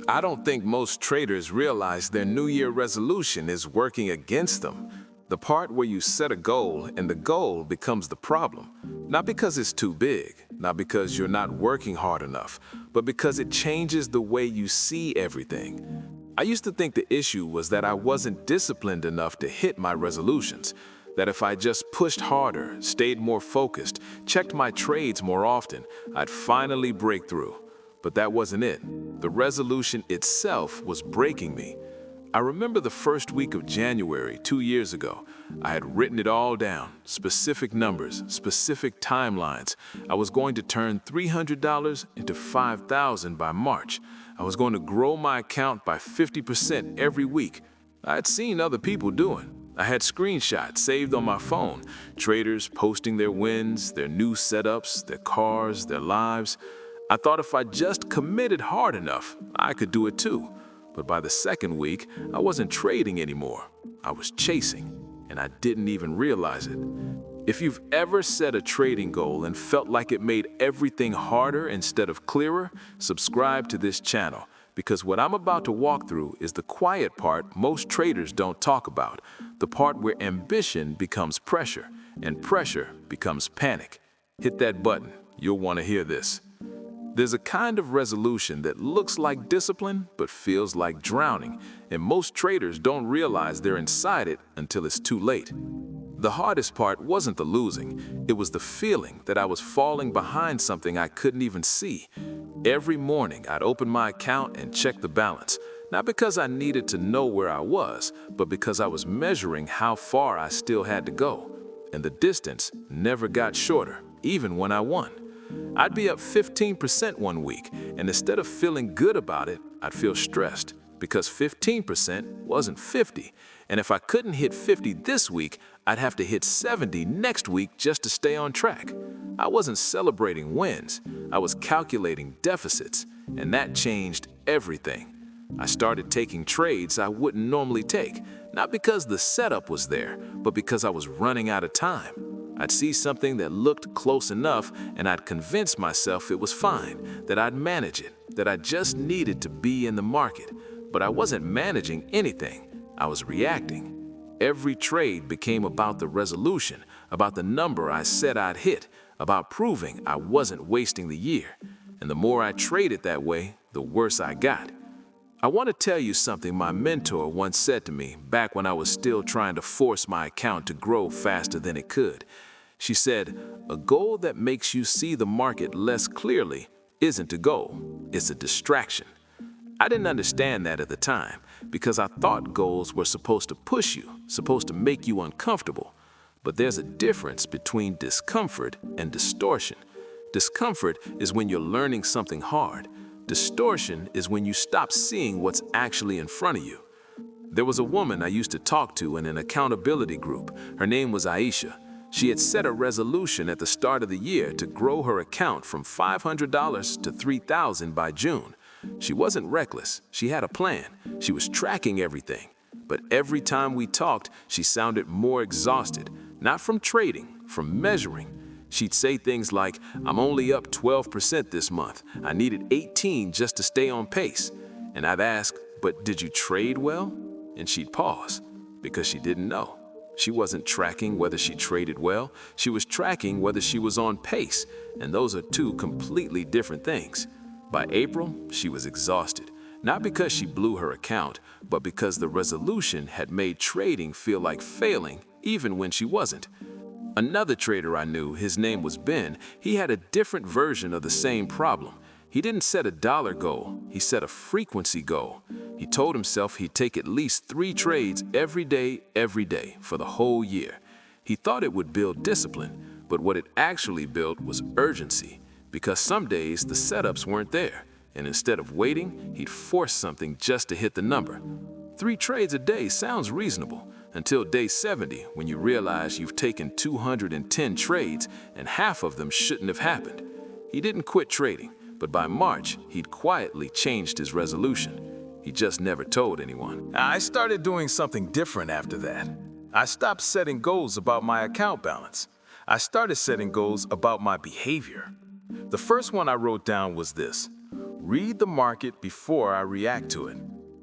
I don't think most traders realize their New Year resolution is working against them. The part where you set a goal and the goal becomes the problem. Not because it's too big, not because you're not working hard enough, but because it changes the way you see everything. I used to think the issue was that I wasn't disciplined enough to hit my resolutions. That if I just pushed harder, stayed more focused, checked my trades more often, I'd finally break through. But that wasn't it. The resolution itself was breaking me. I remember the first week of January 2 years ago. I had written it all down, specific numbers, specific timelines. I was going to turn $300 into $5,000 by March. I was going to grow my account by 50% every week. I had seen other people doing. I had screenshots saved on my phone, traders posting their wins, their new setups, their cars, their lives. I thought if I just committed hard enough, I could do it too. But by the second week, I wasn't trading anymore. I was chasing, and I didn't even realize it. If you've ever set a trading goal and felt like it made everything harder instead of clearer, subscribe to this channel, because what I'm about to walk through is the quiet part most traders don't talk about, the part where ambition becomes pressure, and pressure becomes panic. Hit that button. You'll want to hear this. There's a kind of resolution that looks like discipline but feels like drowning, and most traders don't realize they're inside it until it's too late. The hardest part wasn't the losing, it was the feeling that I was falling behind something I couldn't even see. Every morning I'd open my account and check the balance, not because I needed to know where I was, but because I was measuring how far I still had to go. And the distance never got shorter, even when I won. I'd be up 15% one week, and instead of feeling good about it, I'd feel stressed, because 15% wasn't 50. And if I couldn't hit 50 this week, I'd have to hit 70 next week just to stay on track. I wasn't celebrating wins, I was calculating deficits, and that changed everything. I started taking trades I wouldn't normally take, not because the setup was there, but because I was running out of time. I'd see something that looked close enough, and I'd convince myself it was fine, that I'd manage it, that I just needed to be in the market. But I wasn't managing anything, I was reacting. Every trade became about the resolution, about the number I said I'd hit, about proving I wasn't wasting the year. And the more I traded that way, the worse I got. I want to tell you something my mentor once said to me back when I was still trying to force my account to grow faster than it could. She said, "A goal that makes you see the market less clearly isn't a goal, it's a distraction." I didn't understand that at the time because I thought goals were supposed to push you, supposed to make you uncomfortable. But there's a difference between discomfort and distortion. Discomfort is when you're learning something hard. Distortion is when you stop seeing what's actually in front of you. There was a woman I used to talk to in an accountability group. Her name was Aisha. She had set a resolution at the start of the year to grow her account from $500 to $3,000 by June. She wasn't reckless. She had a plan. She was tracking everything. But every time we talked, she sounded more exhausted, not from trading, from measuring. She'd say things like, "I'm only up 12% this month. I needed 18 just to stay on pace." And I'd ask, "But did you trade well?" And she'd pause, because she didn't know. She wasn't tracking whether she traded well. She was tracking whether she was on pace, and those are two completely different things. By April, she was exhausted, not because she blew her account, but because the resolution had made trading feel like failing, even when she wasn't. Another trader I knew, his name was Ben, he had a different version of the same problem. He didn't set a dollar goal, he set a frequency goal. He told himself he'd take at least 3 trades every day, for the whole year. He thought it would build discipline, but what it actually built was urgency, because some days the setups weren't there, and instead of waiting, he'd force something just to hit the number. 3 trades a day sounds reasonable, until day 70, when you realize you've taken 210 trades and half of them shouldn't have happened. He didn't quit trading, but by March, he'd quietly changed his resolution. He just never told anyone. I started doing something different after that. I stopped setting goals about my account balance. I started setting goals about my behavior. The first one I wrote down was this: Read the market before I react to it.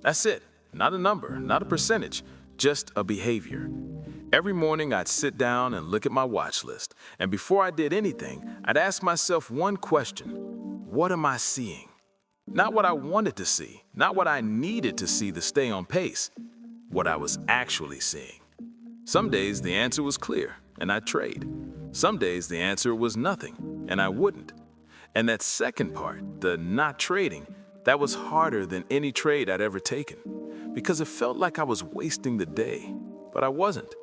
That's it. Not a number, not a percentage, just a behavior. Every morning I'd sit down and look at my watch list, and before I did anything, I'd ask myself one question: what am I seeing? Not what I wanted to see, not what I needed to see to stay on pace, what I was actually seeing. Some days the answer was clear, and I'd trade. Some days the answer was nothing, and I wouldn't. And that second part, the not trading, that was harder than any trade I'd ever taken, because it felt like I was wasting the day. But I wasn't.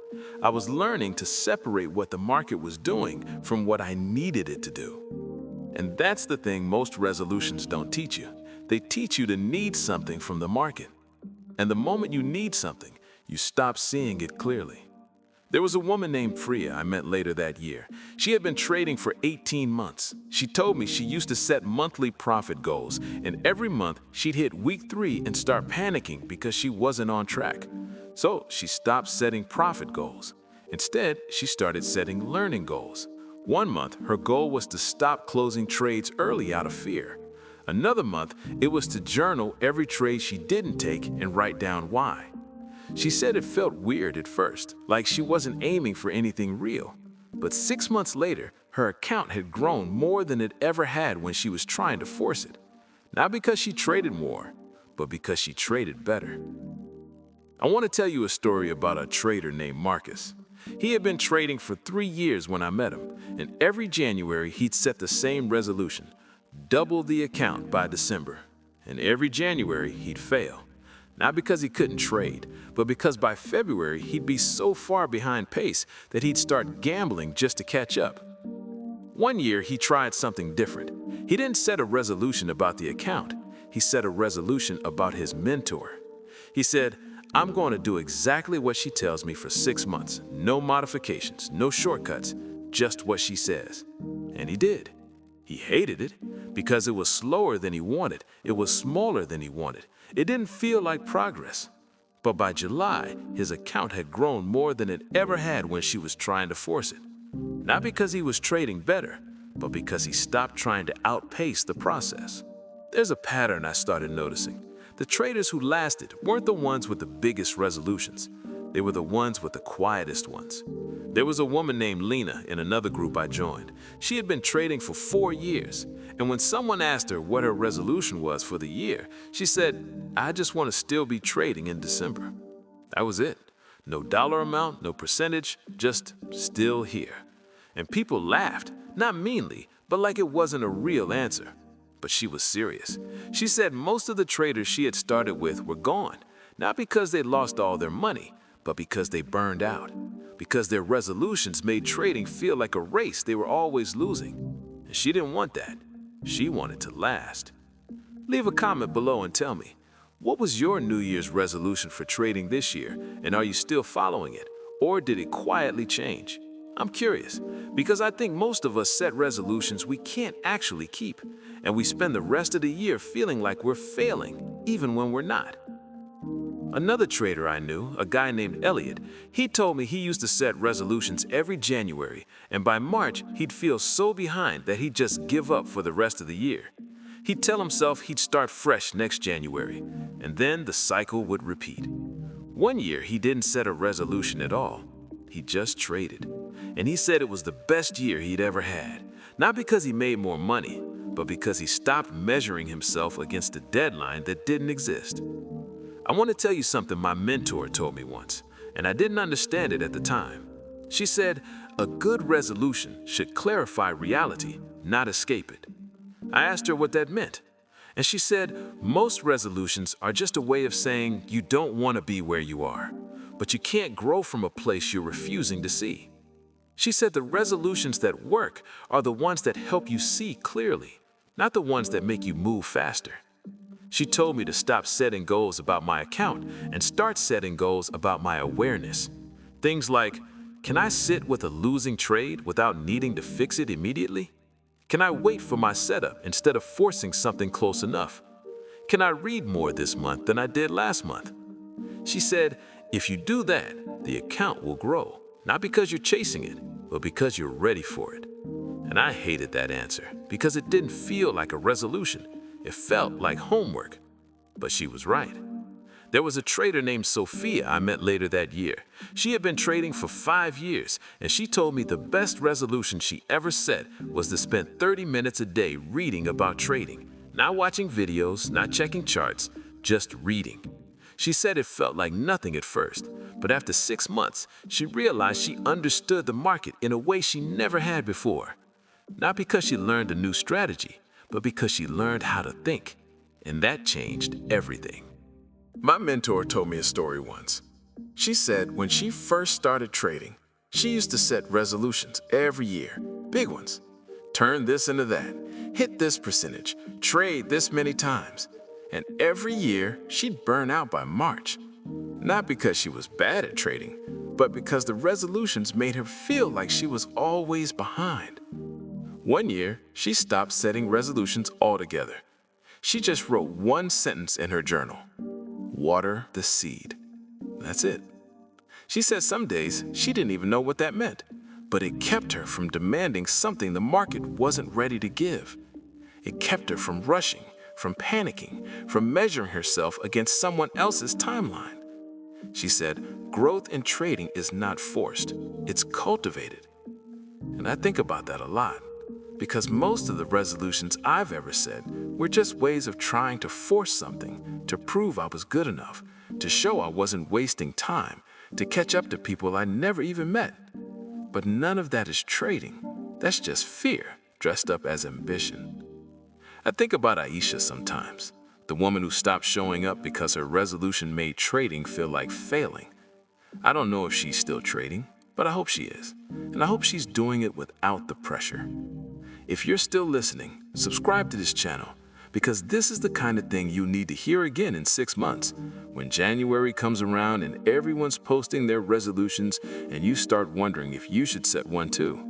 I was learning to separate what the market was doing from what I needed it to do. And that's the thing most resolutions don't teach you. They teach you to need something from the market. And the moment you need something, you stop seeing it clearly. There was a woman named Freya I met later that year. She had been trading for 18 months. She told me she used to set monthly profit goals, and every month she'd hit week 3 and start panicking because she wasn't on track. So she stopped setting profit goals. Instead, she started setting learning goals. One month, her goal was to stop closing trades early out of fear. Another month, it was to journal every trade she didn't take and write down why. She said it felt weird at first, like she wasn't aiming for anything real. But 6 months later, her account had grown more than it ever had when she was trying to force it. Not because she traded more, but because she traded better. I want to tell you a story about a trader named Marcus. He had been trading for 3 years when I met him, and every January he'd set the same resolution: double the account by December. And every January he'd fail. Not because he couldn't trade, but because by February he'd be so far behind pace that he'd start gambling just to catch up. One year he tried something different. He didn't set a resolution about the account. He set a resolution about his mentor. He said, "I'm going to do exactly what she tells me for 6 months. No modifications, no shortcuts, just what she says." And he did. He hated it because it was slower than he wanted. It was smaller than he wanted. It didn't feel like progress. But by July, his account had grown more than it ever had when she was trying to force it. Not because he was trading better, but because he stopped trying to outpace the process. There's a pattern I started noticing. The traders who lasted weren't the ones with the biggest resolutions. They were the ones with the quietest ones. There was a woman named Lena in another group I joined. She had been trading for 4 years, and when someone asked her what her resolution was for the year, she said, "I just want to still be trading in December." That was it. No dollar amount, no percentage, just still here. And people laughed, not meanly, but like it wasn't a real answer. But she was serious. She said most of the traders she had started with were gone, not because they lost all their money, but because they burned out. Because their resolutions made trading feel like a race they were always losing. And she didn't want that. She wanted to last. Leave a comment below and tell me, what was your New Year's resolution for trading this year, and are you still following it, or did it quietly change? I'm curious, because I think most of us set resolutions we can't actually keep, and we spend the rest of the year feeling like we're failing, even when we're not. Another trader I knew, a guy named Elliot, he told me he used to set resolutions every January, and by March he'd feel so behind that he'd just give up for the rest of the year. He'd tell himself he'd start fresh next January, and then the cycle would repeat. One year he didn't set a resolution at all. He just traded. And he said it was the best year he'd ever had, not because he made more money, but because he stopped measuring himself against a deadline that didn't exist. I want to tell you something my mentor told me once, and I didn't understand it at the time. She said, a good resolution should clarify reality, not escape it. I asked her what that meant, and she said, most resolutions are just a way of saying you don't want to be where you are, but you can't grow from a place you're refusing to see. She said the resolutions that work are the ones that help you see clearly, not the ones that make you move faster. She told me to stop setting goals about my account and start setting goals about my awareness. Things like, can I sit with a losing trade without needing to fix it immediately? Can I wait for my setup instead of forcing something close enough? Can I read more this month than I did last month? She said, if you do that, the account will grow, not because you're chasing it, but because you're ready for it. And I hated that answer because it didn't feel like a resolution. It felt like homework. But she was right. There was a trader named Sophia I met later that year. She had been trading for 5 years, and she told me the best resolution she ever set was to spend 30 minutes a day reading about trading. Not watching videos, not checking charts, just reading. She said it felt like nothing at first, but after 6 months, she realized she understood the market in a way she never had before. Not because she learned a new strategy, but because she learned how to think. And that changed everything. My mentor told me a story once. She said when she first started trading, she used to set resolutions every year, big ones. Turn this into that, hit this percentage, trade this many times. And every year, she'd burn out by March. Not because she was bad at trading, but because the resolutions made her feel like she was always behind. One year, she stopped setting resolutions altogether. She just wrote one sentence in her journal. Water the seed. That's it. She said some days she didn't even know what that meant, but it kept her from demanding something the market wasn't ready to give. It kept her from rushing, from panicking, from measuring herself against someone else's timeline. She said, growth in trading is not forced, it's cultivated. And I think about that a lot, because most of the resolutions I've ever set were just ways of trying to force something, to prove I was good enough, to show I wasn't wasting time, to catch up to people I never even met. But none of that is trading. That's just fear dressed up as ambition. I think about Aisha sometimes, the woman who stopped showing up because her resolution made trading feel like failing. I don't know if she's still trading, but I hope she is. And I hope she's doing it without the pressure. If you're still listening, subscribe to this channel, because this is the kind of thing you need to hear again in 6 months, when January comes around and everyone's posting their resolutions and you start wondering if you should set one too.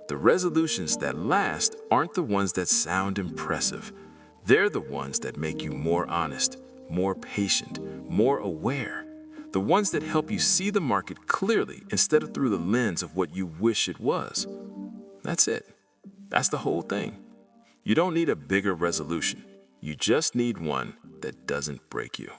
The resolutions that last aren't the ones that sound impressive. They're the ones that make you more honest, more patient, more aware. The ones that help you see the market clearly instead of through the lens of what you wish it was. That's it. That's the whole thing. You don't need a bigger resolution. You just need one that doesn't break you.